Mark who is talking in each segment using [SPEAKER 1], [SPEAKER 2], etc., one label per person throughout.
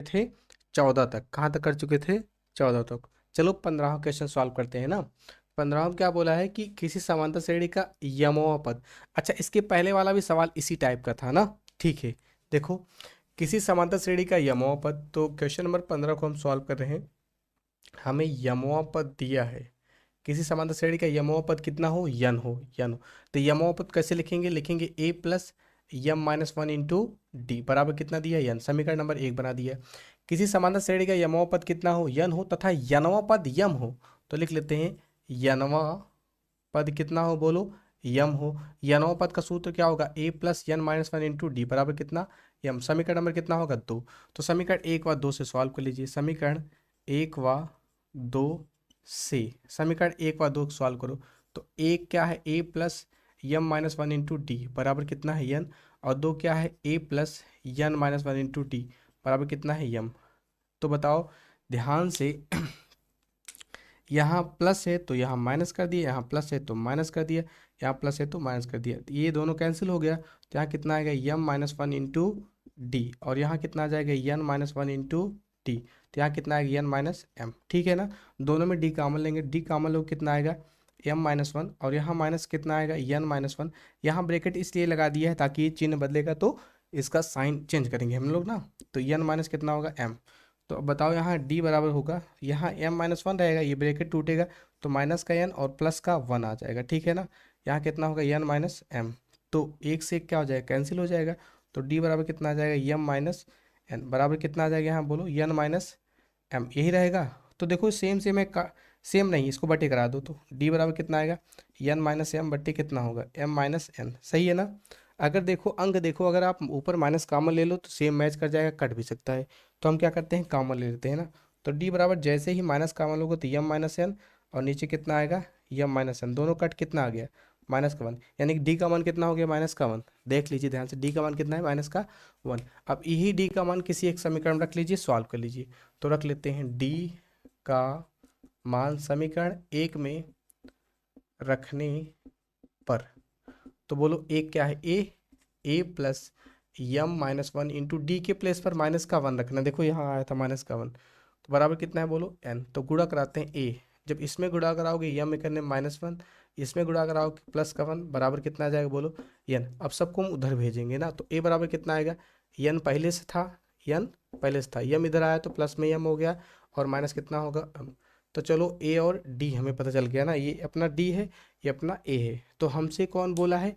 [SPEAKER 1] थे 14 तक। कहाँ तक कर चुके थे? 14 तक। चलो 15वां क्वेश्चन सॉल्व करते हैं ना। 15वां क्या बोला है कि किसी समांतर श्रेणी का यमों पद। अच्छा, इसके पहले वाला भी सवाल इसी टाइप का था ना। ठीक है, देखो किसी समांतर श्रेणी का यमों पद, तो क्वेश्चन नंबर 15 को हम सॉल्व कर रहे हैं। हमें यमों पद दिया है, किसी समांतर श्रेणी का यमों पद कितना हो, यन हो, यन हो। तो यमों पद कैसे लिखेंगे? लिखेंगे ए plus m minus one into d बराबर कितना दिया, यन। समीकरण नंबर 1 बना दिया। किसी समांतर श्रेणी का यमों पद कितना हो, यन हो, तथा यनवा पद यम हो, तो लिख लेते हैं यनवा पद कितना हो, बोलो, यम हो। यनवा पद का सूत्र क्या होगा, a plus n minus one into d बराबर कितना, यम। समीकरण नंबर कितना होगा, 2। तो समीकरण 1 व 2 से सॉल्व कर लीजिए। समीकरण 1 व 2 से समीकरण 1 व 2 सॉल्व करो। तो एक क्या है, a plus m minus one into d बराबर कितना है, यन। और 2 क्या है, a plus n minus one into d बराबर कितना है, यम। तो बताओ ध्यान से यहाँ प्लस है तो यहाँ माइनस कर दिया, यहाँ प्लस है तो माइनस कर दिया, यहाँ प्लस है तो माइनस कर दिया, तो ये दोनों कैंसिल हो गया। तो यहाँ कितना आएगा, यम माइनस वन इंटू डी, और यहाँ कितना आ जाएगा, यन माइनस वन इंटू डी। तो यहाँ कितना आएगा, यन माइनस एम। ठीक है ना, दोनों में डी कॉमन लेंगे, डी कॉमन लोग कितना आएगा, एम माइनस वन, और यहाँ माइनस कितना आएगा, यन माइनस वन। यहाँ ब्रैकेट इसलिए लगा दिया है ताकि ये चिन्ह बदलेगा तो इसका साइन चेंज करेंगे हम लोग ना। तो यन माइनस कितना होगा, एम। तो अब बताओ यहाँ d बराबर होगा, यहाँ m माइनस वन रहेगा, ये ब्रैकेट टूटेगा तो माइनस का n और प्लस का 1 आ जाएगा। ठीक है ना, यहाँ कितना होगा, n माइनस एम। तो एक से एक क्या हो जाएगा, कैंसिल हो जाएगा। तो d बराबर कितना आ जाएगा, m माइनस एन बराबर कितना आ जाएगा, यहाँ बोलो n माइनस एम, यही रहेगा। तो देखो सेम सेम है का, सेम नहीं, इसको बटे करा दो तो d बराबर कितना आएगा, n माइनस एम बट्टे कितना होगा, m माइनस एन। सही है ना। अगर देखो अंक देखो, अगर आप ऊपर माइनस कॉमन ले लो तो सेम मैच कर जाएगा, कट भी सकता है। तो हम क्या करते हैं, कॉमन ले लेते हैं ना। तो d बराबर जैसे ही माइनस कॉमन लोगे तो यम माइनस एन, और नीचे कितना आएगा, यम माइनस एन, दोनों कट कितना आ गया, माइनस का 1। यानी कि d का मान कितना हो गया, माइनस का 1। देख लीजिए ध्यान से, d का मान कितना है, माइनस का 1। अब यही d का मान किसी एक समीकरण में रख लीजिए, सॉल्व कर लीजिए। तो रख लेते हैं d का मान समीकरण 1 में रखने पर, तो बोलो एक क्या है, a plus m minus one into D के प्लेस पर माइनस का 1 रखना। देखो यहाँ आया था माइनस का 1, तो बराबर कितना है, बोलो n। तो गुणा कराते हैं a, जब इसमें गुणा कराओगे यम में करने -1, इसमें गुणा कराओगे प्लस का 1 बराबर कितना आ जाएगा, बोलो n। अब सबको हम उधर भेजेंगे ना, तो a बराबर कितना आएगा, n पहले से था, n पहले से था, यम इधर आया तो प्लस में यम हो गया, और माइनस कितना होगा m। तो चलो a और d हमें पता चल गया ना, ये अपना d है, ये अपना a है। तो हमसे कौन बोला है,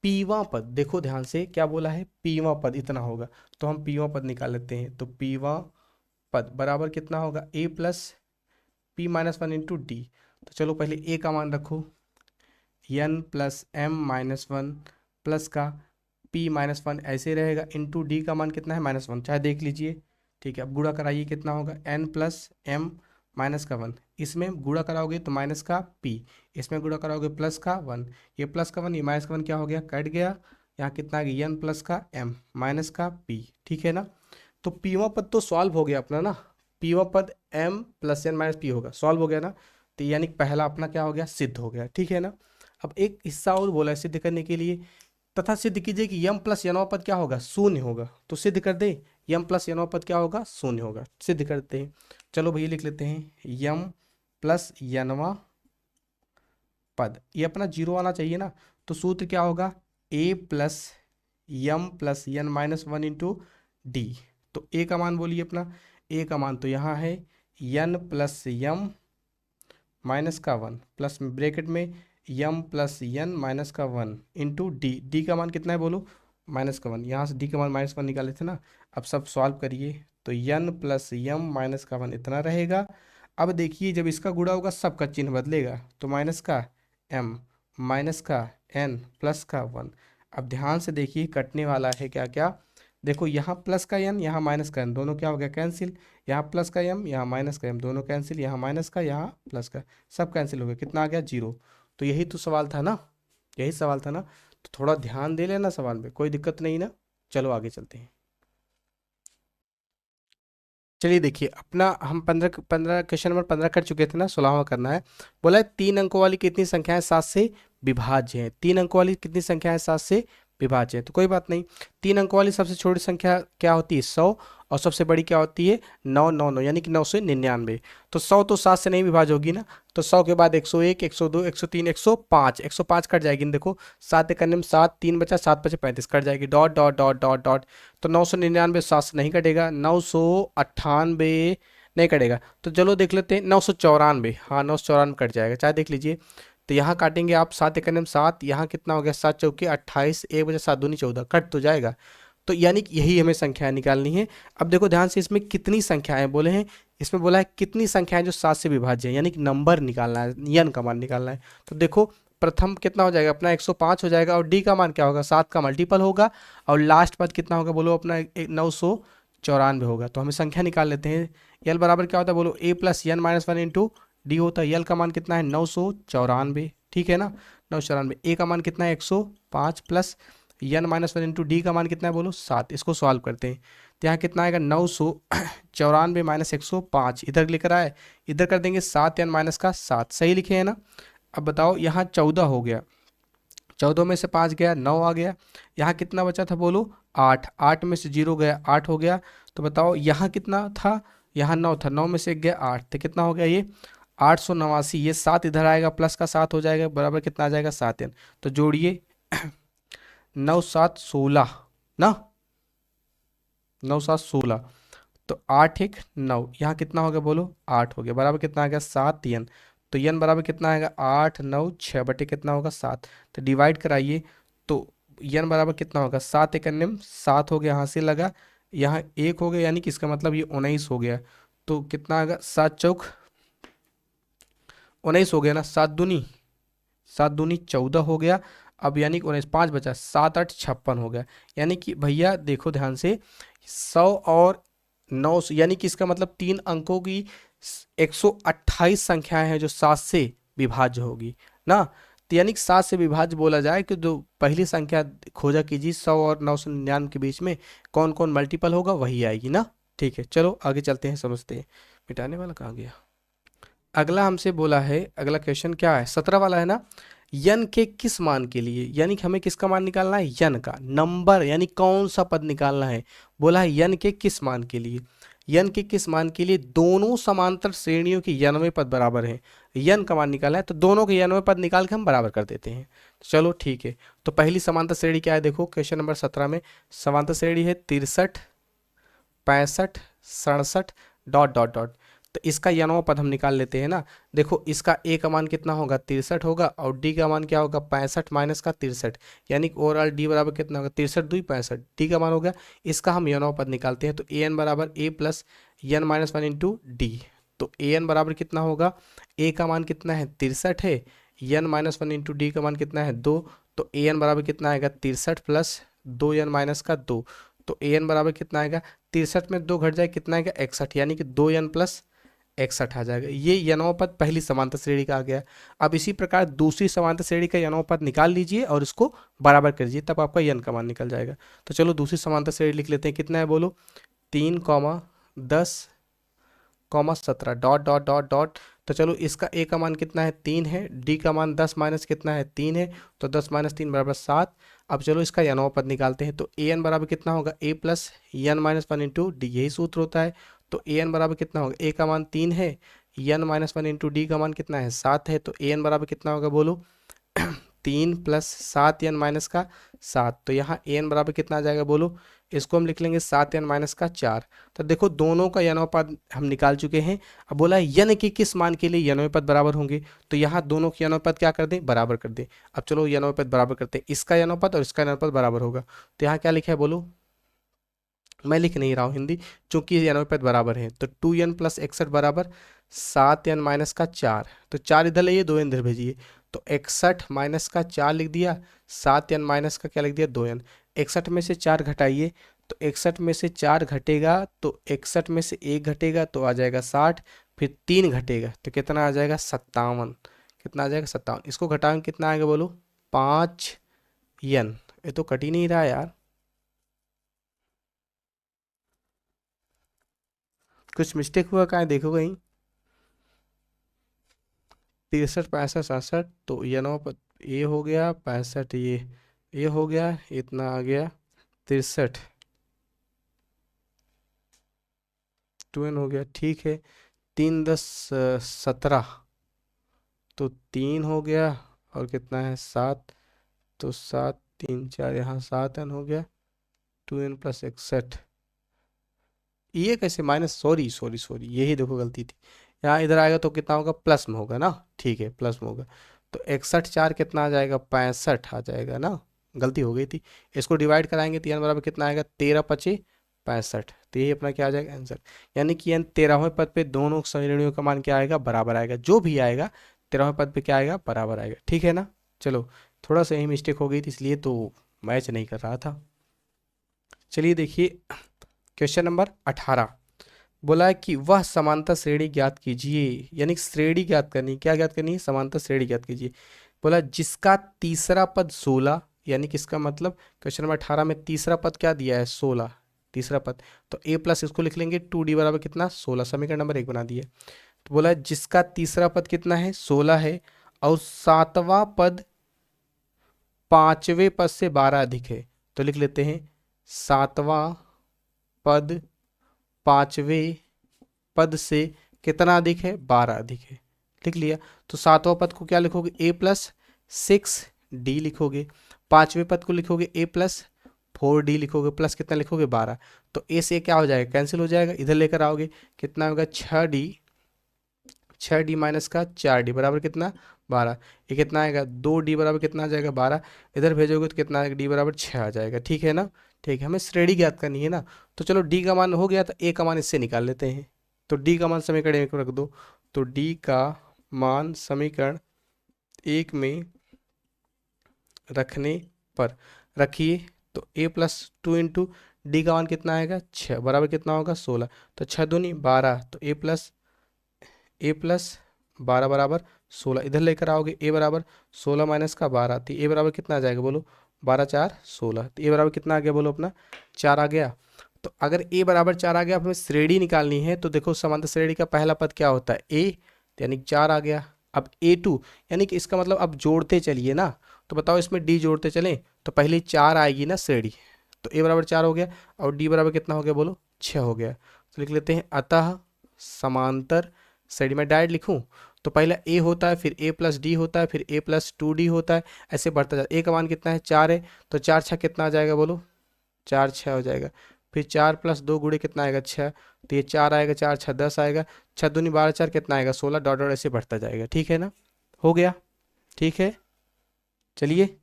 [SPEAKER 1] पीवा पद। देखो ध्यान से क्या बोला है, पीवा पद इतना होगा, तो हम पीवा पद निकाल लेते हैं। तो पीवा पद बराबर कितना होगा, a plus p minus one into d. तो चलो पहले ए का मान रखो, n plus m minus one plus का पी माइनस वन ऐसे रहेगा, इंटू डी का मान कितना है, -1, चाहे देख लीजिए। ठीक है, अब गुणा कराइए, कितना होगा, एन प्लस एम माइनस का 1, इसमें गुणा कराओगे तो माइनस का p, इसमें गुणा कराओगे प्लस का 1, ये प्लस का 1 ये माइनस का 1 क्या हो गया, कट गया। यहाँ कितना आ गया, n प्लस का m माइनस का p। ठीक है ना, तो पीवा पद तो सॉल्व हो गया अपना ना, पीवा पद m plus n minus p होगा, सॉल्व हो गया ना। तो यानी पहला अपना क्या हो गया, सिद्ध हो गया। ठीक है ना, अब एक हिस्सा और बोला है सिद्ध करने के लिए, तथा सिद्ध कीजिए कि यम प्लस यनवा पद क्या होगा, शून्य होगा। तो सिद्ध कर दे, यम प्लस यनवा पद क्या होगा, शून्य होगा। सिद्ध करते हैं, चलो भैया लिख लेते हैं, यम प्लस यनवा पद ये अपना 0 आना चाहिए ना। तो सूत्र क्या होगा, a plus m plus n minus one into d. तो ए का मान बोलिए अपना, ए का मान तो यहाँ है यन प्लस यम माइनस का 1 प्लस ब्रैकेट में यम प्लस यन माइनस का 1 इंटू डी। डी का मान कितना है बोलो, माइनस का 1। यहाँ से डी का मान -1 निकाले थे ना। अब सब सॉल्व करिए, तो यन प्लस यम माइनस का 1 इतना रहेगा। अब देखिए जब इसका गुणा होगा सबका चिन्ह बदलेगा, तो माइनस का m माइनस का n प्लस का 1। अब ध्यान से देखिए कटने वाला है क्या क्या, देखो यहाँ प्लस का n यहाँ माइनस का n, दोनों क्या हो गया, कैंसिल। यहाँ प्लस का m यहाँ माइनस का m, दोनों कैंसिल। यहाँ माइनस का यहाँ प्लस का, सब कैंसिल हो गया, कितना आ गया, 0। तो यही तो सवाल था ना, यही सवाल था ना। तो थोड़ा ध्यान दे लेना सवाल में, कोई दिक्कत नहीं ना। चलो आगे चलते हैं। चलिए देखिए अपना हम 15 क्वेश्चन नंबर 15 कर चुके थे ना, 16वां करना है। बोला है 3 अंकों वाली कितनी संख्याएं 7 से विभाज्य है, 3 अंकों वाली कितनी संख्या है 7 से विभाज्य है, तो कोई बात नहीं। 3 अंकों वाली सबसे छोटी संख्या क्या होती है 100, और सबसे बड़ी क्या होती है 999 यानी कि 999। तो 100 तो 7 से नहीं विभाज्य होगी ना, तो 100 के बाद 101, 102, 103, 105, 105 कट जाएगी ना, देखो 7 करने में 7, 3 बचा, 7 बचे 35 कट जाएगी, dot dot dot dot dot. तो 999 7 से नहीं कटेगा, 998 नहीं कटेगा, तो चलो देख लेते हैं 994, हाँ 994 कट जाएगा, चाहे देख लीजिए। तो यहाँ काटेंगे आप 7 करने में 7, यहाँ कितना हो गया 7 चौके 28, 1 बजे 7 दूनी 14, कट तो जाएगा। तो यानी कि यही हमें संख्याएं निकालनी है। अब देखो ध्यान से, इसमें कितनी संख्याएं बोले हैं, इसमें बोला है कितनी संख्याएं जो 7 से विभाज्य है, यानी कि नंबर निकालना है, यन का मान निकालना है। तो देखो प्रथम कितना हो जाएगा अपना 105 हो जाएगा, और डी का मान क्या होगा 7 का मल्टीपल होगा, और लास्ट पद कितना होगा बोलो अपना 994 होगा। तो हमें संख्या निकाल लेते हैं। यल बराबर क्या होता है बोलो, a plus n minus 1 into d होता है। यल का मान कितना है 994, ठीक है ना, 994। ए का मान कितना है 105 plus n minus 1 into d का मान कितना है बोलो 7। इसको सॉल्व करते हैं, तो यहाँ कितना आएगा 994 माइनस 105, इधर लेकर आए, इधर कर देंगे 7 एन माइनस का 7, सही लिखे है ना। अब बताओ यहाँ 14 हो गया, 14 में से 5 गया 9 आ गया, यहाँ कितना बचा था बोलो 8, 8 में से 0 गया 8 हो गया। तो बताओ यहाँ कितना था, यहाँ 9 था, 9 में से 1 गया 8, तो कितना हो गया ये 889। ये 7 इधर आएगा, प्लस का 7 हो जाएगा, बराबर कितना आ जाएगा 7 एन। तो जोड़िए 9 7 16 ना, 9 7 16, तो 8 1 9, यहाँ कितना हो गया बोलो 8 हो गया, बराबर कितना आ गया 7 एन। तो एन बराबर कितना आएगा 8 9 6 बटे कितना होगा 7, तो डिवाइड कराइए। तो एन बराबर कितना होगा 7 एक अन्य 7 हो गया, यहाँ से लगा, यहाँ 1 हो गया, यानी कि इसका मतलब ये 19 हो गया। तो कितना आएगा 7 चौक 19 हो गया ना, 7 दूनी 14 हो गया। अब यानी कि 19 5 बचा, 7 8 56 हो गया। यानी कि भैया देखो ध्यान से 100 और 9, यानी कि इसका मतलब 3 अंकों की 128 संख्याएं हैं जो 7 से विभाज्य होगी ना। तो यानी कि 7 से विभाज्य बोला जाए कि जो पहली संख्या खोजा कीजिए 100 और 999 के बीच में कौन कौन मल्टीपल होगा वही आएगी ना। ठीक है, चलो आगे चलते हैं, समझते हैं। मिटाने वाला कहाँ गया। अगला हमसे बोला है, अगला क्वेश्चन क्या है 17 वाला है ना, यन के किस मान के लिए, यानी कि हमें किसका मान निकालना है यन का नंबर, यानी कौन सा पद निकालना है। बोला है यन के किस मान के लिए, यन के किस मान के लिए दोनों समांतर श्रेणियों के यनवे पद बराबर हैं, यन का मान निकालना है। तो दोनों के यनवे पद निकाल के हम बराबर कर देते हैं। चलो ठीक है, तो पहली समांतर श्रेणी क्या है देखो क्वेश्चन नंबर 17 में, समांतर श्रेणी है 63 65 67 डॉट डॉट डॉट। तो इसका यनवा पद हम निकाल लेते हैं ना। देखो इसका ए का मान कितना होगा 63 होगा, और डी का मान क्या होगा 65 माइनस का 63, यानी कि ओवरऑल डी बराबर कितना होगा 63 2 65, डी का मान हो गया। इसका हम यनवा पद निकालते हैं, तो ए एन बराबर a plus n minus 1 into d. तो ए एन बराबर कितना होगा, ए का मान कितना है 63 है, एन माइनस 1 इंटू डी का मान कितना है 2, तो ए एन बराबर कितना आएगा 63 प्लस 2 एन माइनस का 2। तो ए एन बराबर कितना आएगा 63 में 2 घट जाए कितना आएगा 61, यानी कि 2 एन प्लस 61 आ जाएगा। ये यनों पद पहली समांतर श्रेणी का आ गया। अब इसी प्रकार दूसरी समांतर श्रेणी का यनों पद निकाल लीजिए और इसको बराबर कर लीजिए, तब आपका यन का मान निकल जाएगा। तो चलो दूसरी समांतर श्रेणी लिख लेते हैं, कितना है बोलो 3 10 17 डॉट डॉट डॉट डॉट। तो चलो इसका ए का मान कितना है 3 है, डी का मान 10 माइनस कितना है 3 है, तो 10 माइनस 3 बराबर 7। अब चलो इसका यनों पद निकालते हैं, तो ए एन बराबर कितना होगा a plus n minus 1 into d, यही सूत्र होता है। तो ए एन बराबर कितना होगा, ए का मान 3 है, एन माइनस 1 इंटू डी का मान कितना है 7 है, तो ए एन बराबर कितना होगा बोलो 3 प्लस 7 एन माइनस का 7। तो यहाँ ए एन बराबर कितना आ जाएगा बोलो, इसको हम लिख लेंगे 7 एन माइनस का 4। तो देखो दोनों का यनों पद हम निकाल चुके हैं। अब बोला है यन के किस मान के लिए यनों पद बराबर होंगे, तो यहाँ दोनों के यनों पद क्या कर दें बराबर कर दें। अब चलो यनों पद बराबर करते हैं, इसका यनों पद और इसका यनों पद बराबर होगा। तो यहाँ क्या लिखा है बोलो, मैं लिख नहीं रहा हूँ हिंदी, चूंकि यनों पद बराबर है। तो 2n प्लस 61 बराबर 7n माइनस का 4। तो 4 इधर लाइए 2n इधर भेजिए, तो 61 माइनस का 4 लिख दिया, 7n माइनस का क्या लिख दिया 2n। 61 में से 4 घटाइए, तो 61 में से 4 घटेगा तो 61 में से 1 घटेगा तो आ जाएगा 60, फिर 3 घटेगा तो कितना आ जाएगा 57। कितना आ जाएगा 57, इसको घटाएंगे कितना आएगा बोलो 5n। ये तो कट ही नहीं रहा यार, कुछ मिस्टेक हुआ कहाँ देखो कहीं। 63 65 67, तो ये 9 ए हो गया 65 ये ये हो गया, इतना आ गया 63, 2n हो गया, ठीक है। 3 × 10 = 17, तो 3 हो गया, और कितना है 7, तो 7 3 4 यहाँ 7n हो गया, 2n + 61। ये कैसे माइनस, सॉरी सॉरी सॉरी, यही देखो गलती थी। यहाँ इधर आएगा तो कितना होगा, प्लस में होगा ना, ठीक है प्लस में होगा। तो 61 4 कितना आ जाएगा, 65 आ जाएगा ना, गलती हो गई थी। इसको डिवाइड कराएंगे तो n बराबर कितना आएगा, 13 × 5 = 65। तो यही अपना क्या आ जाएगा आंसर। यानी कि n 13वें पद पे दोनों श्रेणियों का मान क्या आएगा, बराबर आएगा। जो भी आएगा 13वें पद पे क्या आएगा, बराबर आएगा, ठीक है ना। चलो, थोड़ा सा यही मिस्टेक हो गई थी, इसलिए तो मैच नहीं कर रहा था। चलिए देखिए, क्वेश्चन नंबर 18 बोला है कि वह समांतर श्रेणी ज्ञात कीजिए, यानी श्रेणी ज्ञात करनी, क्या ज्ञात करनी है, समांतर श्रेणी ज्ञात कीजिए। बोला जिसका तीसरा पद 16, यानी किसका मतलब, क्वेश्चन नंबर 18 में तीसरा पद क्या दिया है, 16, तीसरा पद। तो a प्लस इसको लिख लेंगे 2d बराबर कितना, 16, समीकरण नंबर 1 बना दिए। तो बोला जिसका तीसरा पद कितना है, 16 है, और सातवां पद पांचवें पद से 12 अधिक है। तो लिख लेते हैं सातवां पद पांचवें पद से कितना अधिक है, 12 अधिक है। लिख लिया। तो सातवां पद को क्या लिखोगे, a + 6d लिखोगे। पांचवें पद को लिखोगे a + 4d लिखोगे, प्लस कितना लिखोगे, 12। तो a से क्या हो जाएगा, कैंसिल हो जाएगा, इधर लेकर आओगे कितना होगा, 6d, 6d माइनस का 4d बराबर कितना, 12। ये कितना आएगा, 2d बराबर कितना आ जाएगा, 12। इधर भेजोगे तो कितना आएगा, d बराबर 6 आ जाएगा, ठीक है ना। ठीक है, हमें श्रेणी ज्ञात करनी है ना। तो चलो d का मान हो गया, तो a का मान इससे निकाल लेते हैं। तो d का मान समीकरण 1 में रख दो। तो d का मान समीकरण 1 में रखने पर रखिए, तो a + 2 × d का मान कितना आएगा, 6 बराबर कितना होगा, 16। तो 6 दूनी 12, तो a + 12 बराबर 16। इधर लेकर आओगे a बराबर 16 माइनस का 12, तो a बराबर कितना आ जाएगा, बोलो 12 4 16। तो a बराबर कितना आ गया, बोलो अपना 4 आ गया। तो अगर a बराबर 4 आ गया, हमें श्रेणी निकालनी है। तो देखो समांतर श्रेणी का पहला पद क्या होता है, a, यानी 4 आ गया। अब a2, यानी कि इसका मतलब अब जोड़ते चलिए ना। तो बताओ इसमें d जोड़ते चलें तो पहले 4 आएगी ना श्रेणी। तो a बराबर 4 हो गया, और d बराबर कितना हो गया, बोलो 6 हो गया। तो लिख लेते हैं अतः समांतर श्रेणी में डायरेक्ट लिखूं तो पहला a होता है, फिर a + d होता है, फिर a + 2d होता है, ऐसे बढ़ता जाता है। a का मान कितना है, 4 है, तो 4 6 कितना आ जाएगा, बोलो 4 6 हो जाएगा। फिर 4 + 2 गुणे कितना आएगा, 6, तो ये 4 आएगा, 4 6 10 आएगा, 6 दूनी 12 4 कितना आएगा, 16, डॉट डॉट ऐसे बढ़ता जाएगा, ठीक है ना। हो गया, ठीक है। चलिए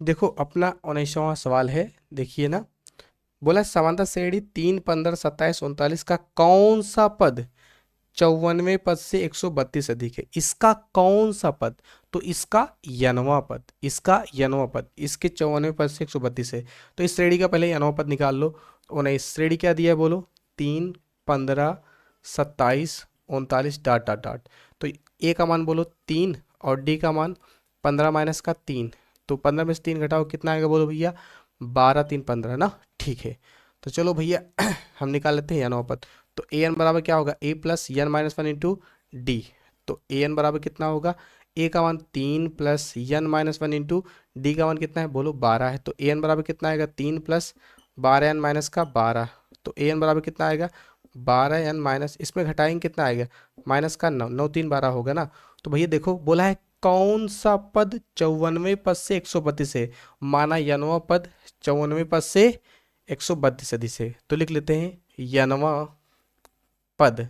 [SPEAKER 1] देखो अपना 19वां सवाल है, देखिए ना। बोला समांतर श्रेणी 3 15 27 39 का कौन सा पद 54वें पद से 132 अधिक है। इसका कौन सा पद, तो इसका यनवा पद, इसका यनवा पद, इसके 54वें पद से 132 है। तो इस श्रेणी का पहले यनवा पद निकाल लो। और इस श्रेणी क्या दिया है, बोलो 3 15 27 39 डॉट डॉट डॉट। तो ए का मान बोलो 3, और डी का मान 15 माइनस का 3। तो 15 में से 3 घटाओ कितना आएगा, बोलो भैया 12 3 15 ना, ठीक है। तो चलो भैया हम निकाल लेते हैं यनवा पद। तो ए एन बराबर क्या होगा, a + n - 1 × d। तो ए एन बराबर कितना होगा, a का मान 3 + n - 1 × d का मान कितना है, बोलो 12 है। तो ए एन बराबर कितना आएगा, 3 + 12n - का 12। तो ए एन बराबर कितना आएगा, 12n माइनस, इसमें घटाएंगे कितना आएगा, माइनस का 9, 9 3 12 होगा ना। तो भैया देखो बोला है कौन सा पद 54वें पद से 132 है, माना यनवा पद 54वें पद से 132 अधिक है। तो लिख लेते हैं यनवा पद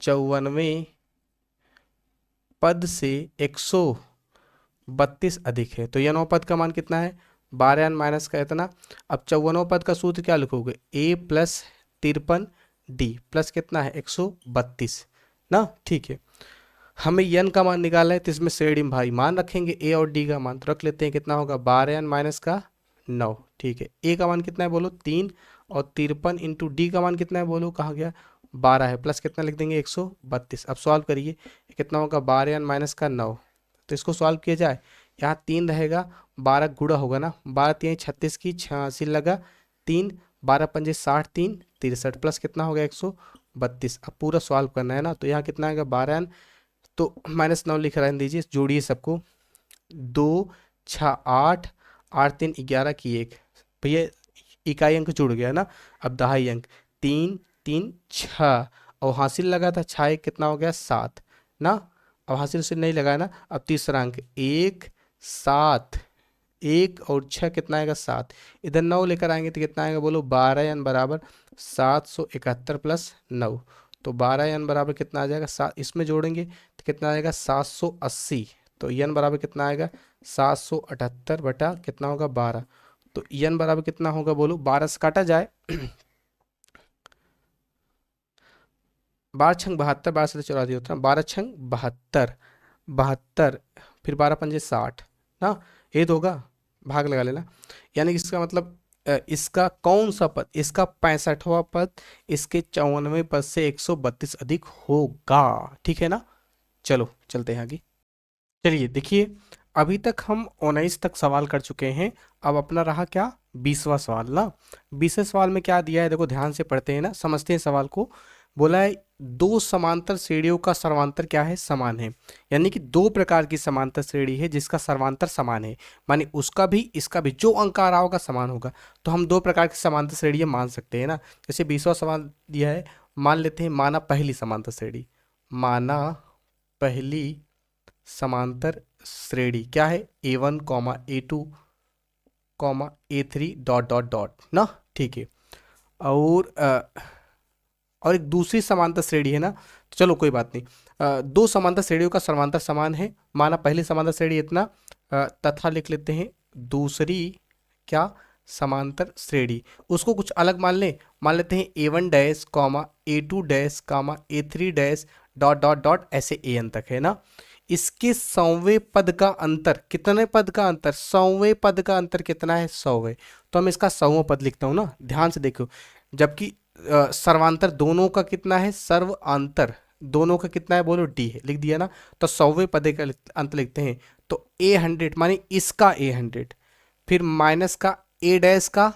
[SPEAKER 1] 54वें पद से 132 अधिक है। तो यनवा पद का मान कितना है, 12n माइनस का इतना। अब 54वें पद का सूत्र क्या लिखोगे, a + 53d प्लस कितना है 132 ना, ठीक है। हमें n का मान निकालना है, तो इसमें श्रेणी में भाई मान रखेंगे a और d का मान। तो रख लेते हैं कितना होगा, 12n माइनस का 9, ठीक है। a का मान कितना है, बोलो 3, और 53 × d का मान कितना है, बोलो कहाँ गया, 12 है, प्लस कितना लिख देंगे 132। अब सॉल्व करिए, कितना होगा 12n माइनस का 9। तो इसको सॉल्व किया जाए, यहाँ 3 रहेगा, 12 गुणा होगा ना, 12 3 36 की 86 लगा 3, 12 पंजे 60 3 63, प्लस कितना होगा 132। अब पूरा सॉल्व करना है ना। तो यहाँ कितना आएगा 12n, तो -9 लिख रहने दीजिए, जोड़िए सबको, 2 6 8 8 3 11 की 1, भैया इकाई अंक जुड़ गया ना। अब दहाई अंक 3 3 6, और हासिल लगा था 6 1 कितना हो गया 7 ना। अब हासिल से नहीं लगाया ना। अब तीसरा अंक 1 7, 1 और 6 कितना आएगा 7, इधर 9 लेकर आएंगे तो कितना आएगा बोलो 12 n बराबर 771 प्लस 9, तो 12 n बराबर कितना आ जाएगा 7, इसमें जोड़ेंगे तो कितना आएगा 780, तो n बराबर कितना आएगा 778 बटा कितना होगा 12, तो n बराबर कितना होगा बोलो, 12 से काटा जाए 12 छंग 72, 12 से 84 होता है, 12 छंग 72, 72 फिर 12 पंजे 60 ना, ये तो होगा, भाग लगा लेना। यानी कि इसका मतलब इसका कौन सा पद, इसका 65वां पद इसके 54वें पद से 132 अधिक होगा, ठीक है ना। चलो चलते हैं आगे। चलिए देखिए, अभी तक हम 19 तक सवाल कर चुके हैं। अब अपना रहा क्या 20वां सवाल ना। 20वें सवाल में क्या दिया है देखो, ध्यान से पढ़ते हैं ना, समझते हैं सवाल को। बोला है दो समांतर श्रेणियों का सर्वांतर क्या है, समान है। यानी कि दो प्रकार की समांतर श्रेणी है जिसका सर्वांतर समान है, माने उसका भी इसका भी जो अंक आ रहा होगा समान होगा, तो हम दो प्रकार की समांतर श्रेणियां मान सकते हैं ना। जैसे 20वां सवाल दिया है, मान लेते हैं माना पहली समांतर श्रेणी, माना पहली समांतर श्रेणी क्या है A1 A2 A3 dot dot dot ना, ठीक है। और एक दूसरी समांतर श्रेणी है ना, तो चलो कोई बात नहीं। दो समांतर श्रेणियों का सर्वांतर समान है, माना पहली समांतर श्रेणी इतना, तथा लिख लेते हैं दूसरी क्या समांतर श्रेणी, उसको कुछ अलग मान लेते हैं A1 dash A2 dash A3 dash dot dot dot ऐसे an तक है ना। इसके 100वें पद का अंतर, कितने पद का अंतर, 100वें पद का अंतर कितना है 100वें, तो हम इसका 100वां पद लिखता हूं ना, ध्यान से देखो। जबकि सर्वांतर दोनों का कितना है, सर्वांतर दोनों का कितना है बोलो d है, लिख दिया ना। तो 100वें पद का अंतर लिखते हैं, तो A100 माने इसका A100, फिर माइनस का A डैश का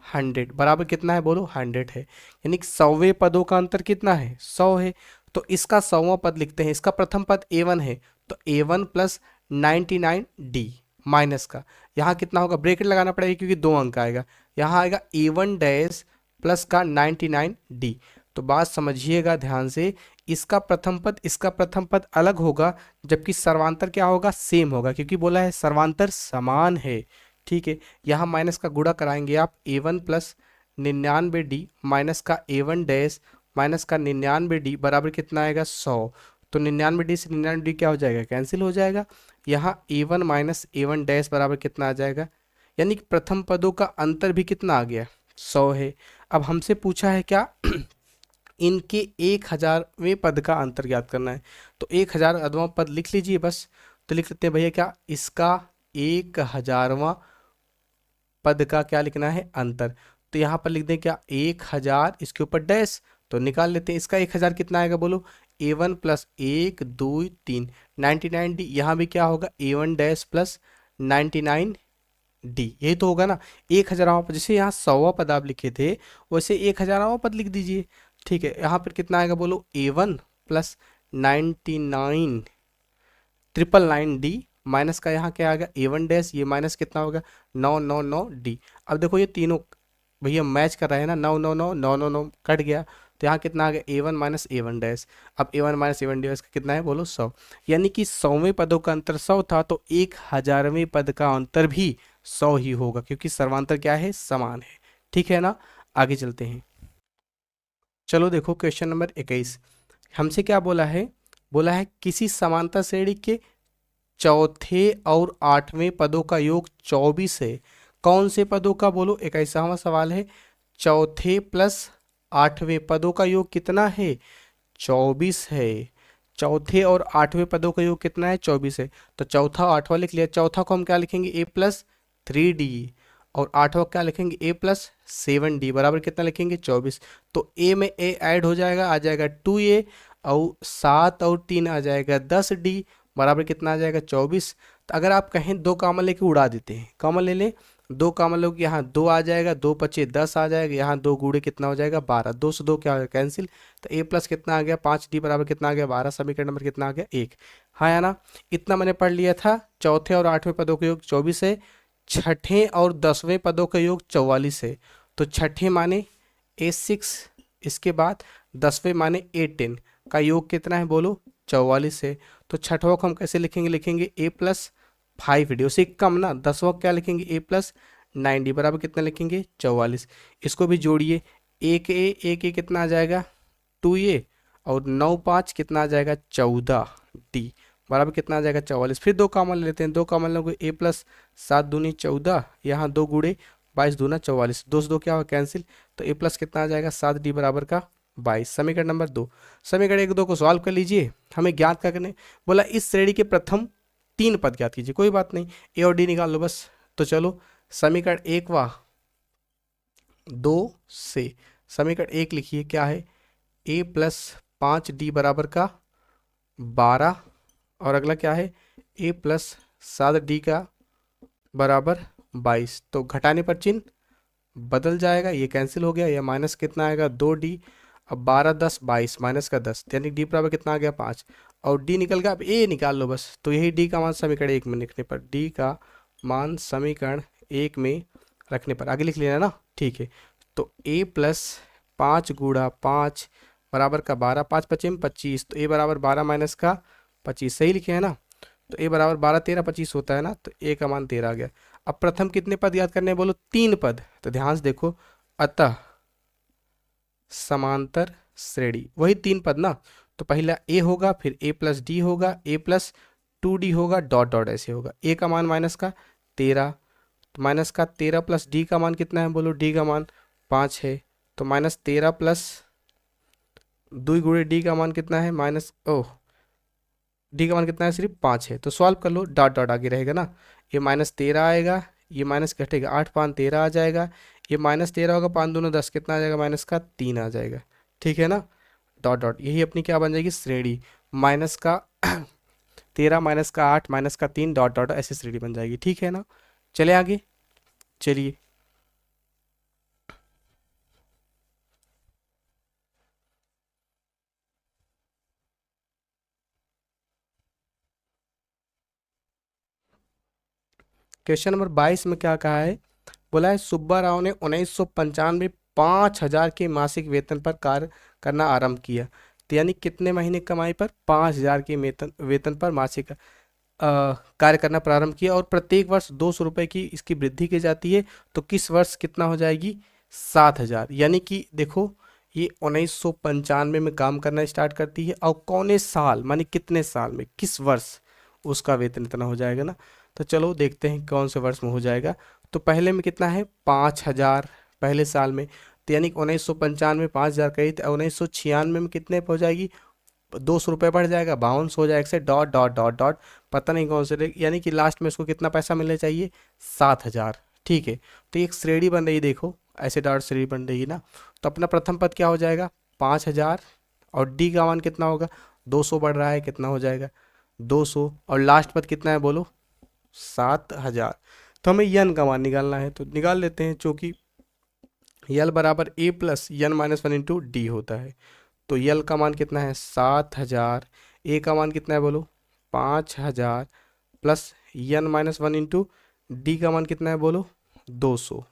[SPEAKER 1] 100 बराबर कितना है बोलो 100 है। यानी कि 100वें पदों का अंतर कितना है 100 है, तो इसका 100वां पद लिखते हैं। इसका प्रथम पद A1 है, तो A1 प्लस 99D माइनस का, यहाँ कितना होगा, ब्रैकेट लगाना पड़ेगा क्योंकि दो अंक आएगा, यहाँ आएगा A1 डैश प्लस का 99D। तो बात समझिएगा ध्यान से, इसका प्रथम पद अलग होगा, जबकि सर्वांतर क्या होगा सेम होगा, क्योंकि बोला है सर्वांतर समान है, ठीक है। यहाँ माइनस का गुणा कराएंगे आप, A1 प्लस 99D माइनस का A1 डैश माइनस का 99D बराबर कितना आएगा 100, तो 99D से 99D क्या हो जाएगा, कैंसिल हो जाएगा। यहाँ A1 माइनस A1 डैश बराबर कितना आ जाएगा, यानी कि प्रथम पदों का अंतर भी कितना आ गया 100 है। अब हमसे पूछा है क्या इनके 1000वें पद का अंतर ज्ञात करना है, तो 1000वां पद लिख लीजिए बस। तो लिख लेते हैं भैया क्या, इसका 1000वां पद का क्या लिखना है अंतर, तो यहाँ पर लिख दें क्या 1000, इसके ऊपर डैश, तो निकाल लेते हैं इसका 1000 कितना आएगा बोलो, A1 प्लस 1 2 3 99D, यहाँ भी क्या होगा A1 डैश प्लस 99D, यही तो होगा ना 1000वां पद। जैसे यहाँ 100वां पद आप लिखे थे वैसे 1000वां पद लिख दीजिए, ठीक है। यहाँ पर कितना आएगा बोलो A1 प्लस 99,999D माइनस का यहाँ क्या आएगा A1 डैश, ये माइनस कितना होगा 999D। अब देखो ये तीनों भैया मैच कर रहे हैं ना, 999 कट गया, तो यहाँ कितना आ गया A1 माइनस A1 डैश। अब A1 माइनस A1 डैश का कितना है बोलो 100, यानी कि 100वें पदों का अंतर 100 था, तो 1000वें पद का अंतर भी 100 ही होगा, क्योंकि सर्वांतर क्या है समान है, ठीक है ना। आगे चलते हैं। चलो देखो क्वेश्चन नंबर 21, हमसे क्या बोला है, बोला है किसी समांतर श्रेणी के चौथे और 8वें पदों का योग 24 है, कौन से पदों का बोलो, 21वां सवाल है। चौथे प्लस 8वें पदों का योग कितना है 24 है, चौथे और 8वें पदों का योग कितना है 24 है, तो चौथा और 8वां लिख लिया। चौथा को हम क्या लिखेंगे A प्लस 3D, और 8वां क्या लिखेंगे A प्लस 7D बराबर कितना लिखेंगे 24, तो A में A ऐड हो जाएगा, आ जाएगा 2A, और 7 और 3 आ जाएगा 10D बराबर कितना आ जाएगा 24। तो अगर आप कहें दो कॉमन लेके उड़ा देते हैं, कॉमन ले लें, दो कॉमन लोग, यहाँ 2 आ जाएगा, 2 पचे 10 आ जाएगा, यहाँ 2 गुड़े कितना हो जाएगा 12, 2 से 2 क्या हो गया कैंसिल। तो ए प्लस कितना आ गया 5d बराबर कितना आ गया 12, समीकरण नंबर कितना आ गया 1। हाँ या ना, इतना मैंने पढ़ लिया था। चौथे और आठवें पदों का योग 24 है, छठे और 10वें पदों का योग 44 है। तो छठे माने A6, इसके बाद 10वें माने A10 का योग कितना है बोलो 44 है। तो छठवा को हम कैसे लिखेंगे, लिखेंगे A प्लस 5d, उसे कम ना, 10वां क्या लिखेंगे A प्लस 9d बराबर कितना लिखेंगे 44। इसको भी जोड़िए, एक ए कितना आ जाएगा 2a, और 9 5 कितना आ जाएगा 14d बराबर कितना आ जाएगा 44। फिर दो कॉमन लेते हैं, दो कॉमन लोगे A प्लस 7 दूनी 14, यहाँ 2 गुड़े 22 दूना 44, 2 से 2 क्या होगा कैंसिल। तो A प्लस कितना आ जाएगा 7d बराबर का 22। समीकरण नंबर 2, समीकरण 1 2 को सॉल्व कर लीजिए। हमें ज्ञात करने बोला इस श्रेणी के प्रथम 3 पद ज्ञात कीजिए, कोई बात नहीं, A और D निकाल लो बस। तो चलो समीकरण 1 व 2 से समीकरण 1 लिखिए, क्या है A प्लस 5d बराबर का 12, और अगला क्या है A प्लस 7d का बराबर 22। तो घटाने पर चिन्ह बदल जाएगा, ये कैंसिल हो गया, यह माइनस कितना आएगा 2d, अब 12 10 22 माइनस का 10, यानी d बराबर कितना आ गया 5, और d निकल गया, अब a निकाल लो बस। तो यही d का मान समीकरण 1 में लिखने पर, d का मान समीकरण 1 में रखने पर आगे लिख लेना ना, ठीक है। तो a प्लस 5 गुणा 5 बराबर का 12, 5 पचे में 25, तो a बराबर 12 माइनस का 25, सही लिखे है ना। तो a बराबर 12 13 25 होता है ना, तो a का मान 13 आ गया। अब प्रथम कितने पद याद करने हैं बोलो 3 पद, तो ध्यान से देखो, अतः समांतर श्रेणी वही 3 पद ना, तो पहला a होगा, फिर a प्लस डी होगा, a प्लस 2d होगा, डॉट डॉट ऐसे होगा। a का मान माइनस का 13, तो माइनस का 13 प्लस d का मान कितना है बोलो, d का मान 5 है, तो माइनस 13 प्लस 2 गुणे d का मान कितना है माइनस, ओह डी का मान कितना है सिर्फ 5 है। तो सॉल्व कर लो, डॉट डॉट आगे रहेगा ना, ये माइनस 13 आएगा, ये माइनस घटेगा 8 5 13 आ जाएगा, ये माइनस 13 होगा, 5 दूना 10 कितना आ जाएगा माइनस का 3 आ जाएगा, ठीक है ना। डॉट डॉट यही अपनी क्या बन जाएगी श्रेणी, माइनस का 13 माइनस का 8 माइनस का 3 डॉट डॉट ऐसे श्रेणी बन जाएगी, ठीक है ना। चले आगे, चलिए क्वेश्चन नंबर 22 में क्या कहा है, बोला है सुब्बा राव ने 1995 5,000 के मासिक वेतन पर कार्य करना आरंभ किया। तो यानी कितने महीने कमाई पर 5,000 के वेतन वेतन पर मासिक कार्य करना प्रारंभ किया, और प्रत्येक वर्ष 200 रुपये की इसकी वृद्धि की जाती है। तो किस वर्ष कितना हो जाएगी 7,000, यानी कि देखो ये 1995 में काम करना स्टार्ट करती है, और कौने साल माने कितने साल में, किस वर्ष उसका वेतन इतना हो जाएगा ना। तो चलो देखते हैं कौन से वर्ष में हो जाएगा। तो पहले में कितना है 5,000 पहले साल में, तो यानी 1995 में 5,000 कही, तो 1996 में कितने पे हो जाएगी 200 रुपये बढ़ जाएगा 5200 हो जाएगा, से डॉट डॉट डॉट डॉट पता नहीं कौन से, यानी कि लास्ट में उसको कितना पैसा मिलना चाहिए 7,000, ठीक है। तो एक श्रेणी बन रही देखो, ऐसे डॉट श्रेणी बन रही है ना। तो अपना प्रथम पद क्या हो जाएगा 5,000, और डी का मान कितना होगा 200 बढ़ रहा है, कितना हो जाएगा 200, और लास्ट पद कितना है बोलो 7,000। तो हमें यन का मान निकालना है, तो निकाल लेते हैं, चूँकि यल बराबर a plus n minus 1 into d होता है। तो यल का मान कितना है 7,000, ए का मान कितना है बोलो 5,000, plus n minus 1 into d का मान कितना है बोलो 200।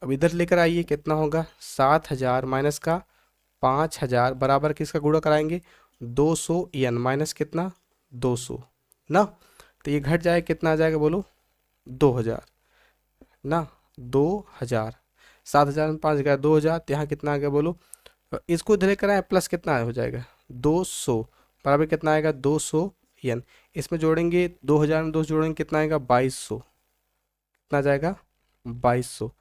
[SPEAKER 1] अब इधर लेकर आइए, कितना होगा 7,000 माइनस का 5,000 बराबर किसका गुणा कराएंगे 200 यन माइनस कितना 200 ना। तो ये घट जाए कितना आ जाएगा बोलो 2,000 ना, 2,000, 7,000 में 5 गया 2,000, तो यहाँ कितना आ गया बोलो, इसको इधर लेकर आए प्लस कितना हो जाएगा 200 बराबर कितना आएगा 200 यन, इसमें जोड़ेंगे 2,000 में 200 जोड़ेंगे कितना आएगा 2,200, कितना आ जाएगा 2,200,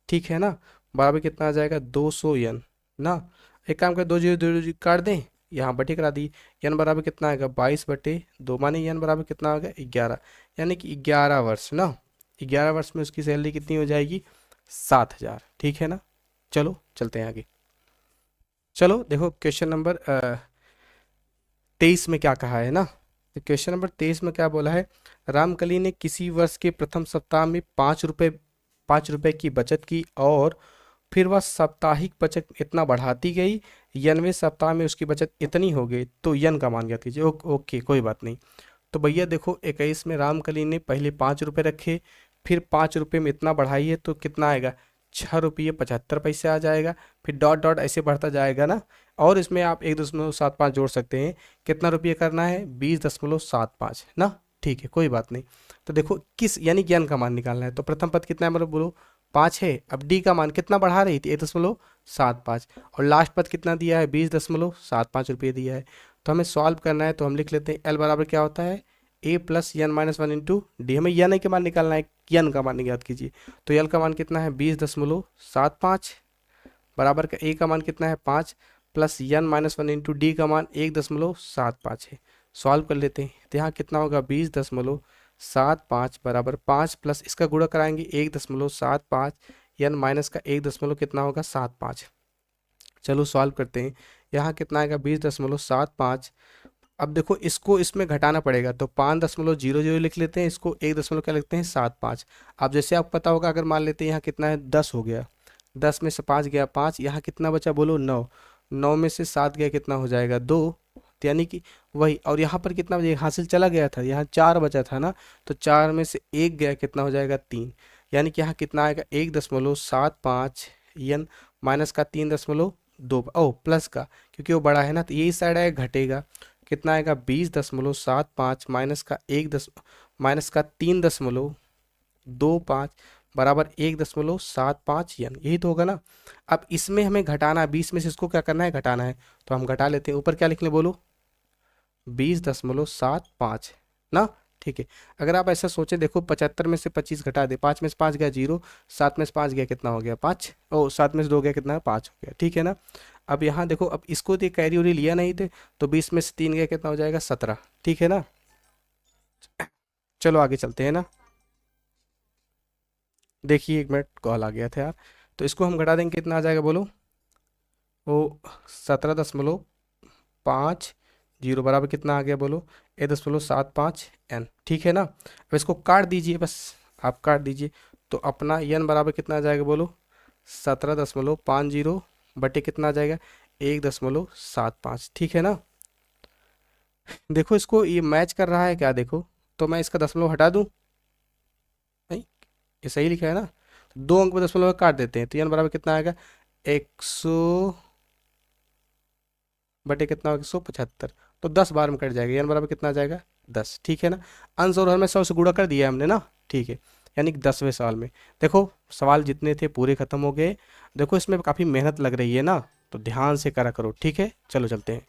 [SPEAKER 1] ठीक है ना, बराबर कितना आ जाएगा 200 यन ना। एक काम कर 2 जीरो 2 जीरो काट दें, यहाँ बटे करा दी, यन बराबर कितना आएगा 22/2 माने यन बराबर कितना आ गया 11, यानी कि 11 वर्ष ना, 11 वर्ष में उसकी सैलरी कितनी हो जाएगी 7,000, ठीक है ना। चलो चलते हैं आगे। चलो देखो क्वेश्चन नंबर 23 में क्या कहा है ना। तो क्वेश्चन नंबर 23 में क्या बोला है, रामकली ने किसी वर्ष के प्रथम सप्ताह में 5 रुपये की बचत की और फिर वह साप्ताहिक बचत इतना बढ़ाती गई, 91वें सप्ताह में उसकी बचत इतनी हो गई, तो यन का मान ज्ञात कीजिए। ओके कोई बात नहीं। तो भैया देखो 21 में रामकली ने पहले 5 रुपये रखे, फिर 5 रुपये में इतना बढ़ाइए तो कितना आएगा, 6 रुपये 75 पैसे आ जाएगा। फिर डॉट डॉट ऐसे बढ़ता जाएगा ना, और इसमें आप 1.75 जोड़ सकते हैं। कितना रुपये करना है, 20.75 ना। ठीक है कोई बात नहीं। तो देखो किस यानी ज्ञान का मान निकालना है, तो प्रथम पद कितना है मतलब बोलो 5 है। अब डी का मान कितना बढ़ा रही थी, 1.75, और लास्ट पद कितना दिया है, 20.75 दिया है। तो हमें सॉल्व करना है, तो हम लिख लेते हैं एल बराबर क्या होता है, a plus n minus one into d. हमें यन का मान निकालना है, यन का मान याद कीजिए। तो यल का मान कितना है, 20.75 बराबर का ए का मान कितना है 5 plus n minus one into d का मान 1.75 है। सॉल्व कर लेते हैं, तो यहाँ कितना होगा 20.75 बराबर 5 प्लस इसका गुणा कराएंगे 1.75, यन माइनस का 1 कितना होगा 75। चलो सॉल्व करते हैं, यहाँ कितना आएगा 20.75। अब देखो इसको इसमें घटाना पड़ेगा, तो 5.00 लिख लेते हैं, इसको 1 क्या लिखते हैं 75। अब जैसे आपको पता होगा, अगर मान लेते हैं यहाँ कितना है 10 हो गया, 10 में से 5 गया 5, यहाँ कितना बचा बोलो 9, 9 में से 7 गया कितना हो जाएगा 2, यानी कि वही। और यहाँ पर कितना हासिल चला गया था, यहाँ 4 बचा था ना, तो 4 में से 1 गया कितना हो जाएगा 3, यानी कि यहाँ कितना आएगा 1.75 यन माइनस का 3.2 ओ प्लस का, क्योंकि वो बड़ा है ना, तो यही साइड आएगा घटेगा, कितना आएगा 20.75 माइनस का 3.25 बराबर 1.75 यन, यही तो होगा ना। अब इसमें हमें घटाना है, 20 में से इसको क्या करना है घटाना है, तो हम घटा लेते हैं। ऊपर क्या लिख लें बोलो 20.75 ना। ठीक है, अगर आप ऐसा सोचें, देखो 75 में से 25 घटा दे, 5 में से 5 गया 0, 7 में से 5 गया कितना हो गया 5, ओ 7 में से 2 गया कितना है 5 हो गया। ठीक है ना। अब यहाँ देखो, अब इसको तो कैरी उरी लिया नहीं थे, तो 20 में से 3 गया कितना हो जाएगा 17। ठीक है ना, चलो आगे चलते हैं ना। देखिए 1 मिनट कॉल आ गया था यार, तो इसको हम घटा देंगे, कितना आ जाएगा बोलो, वो 17.50 बराबर कितना आ गया बोलो 1.75 एन। ठीक है ना। अब इसको काट दीजिए, बस आप काट दीजिए, तो अपना एन बराबर कितना आ जाएगा बोलो 17.50 बटे कितना आ जाएगा 1.75। ठीक है ना। देखो इसको ये मैच कर रहा है क्या, देखो तो मैं इसका दशमलव हटा दूं, नहीं ये सही लिखा है ना, तो 2 अंक में दशमलव काट देते हैं, तो एन बराबर कितना आएगा 100 बटे कितना होगा 175, तो 10 बार में कट जाएगा, एन बराबर कितना आ जाएगा 10। ठीक है ना। अंश और हर में 100 से गुणा कर दिया हमने ना। ठीक है, यानी कि 10वें सवाल में देखो सवाल जितने थे पूरे खत्म हो गए। देखो इसमें काफ़ी मेहनत लग रही है ना, तो ध्यान से करा करो। ठीक है, चलो चलते हैं।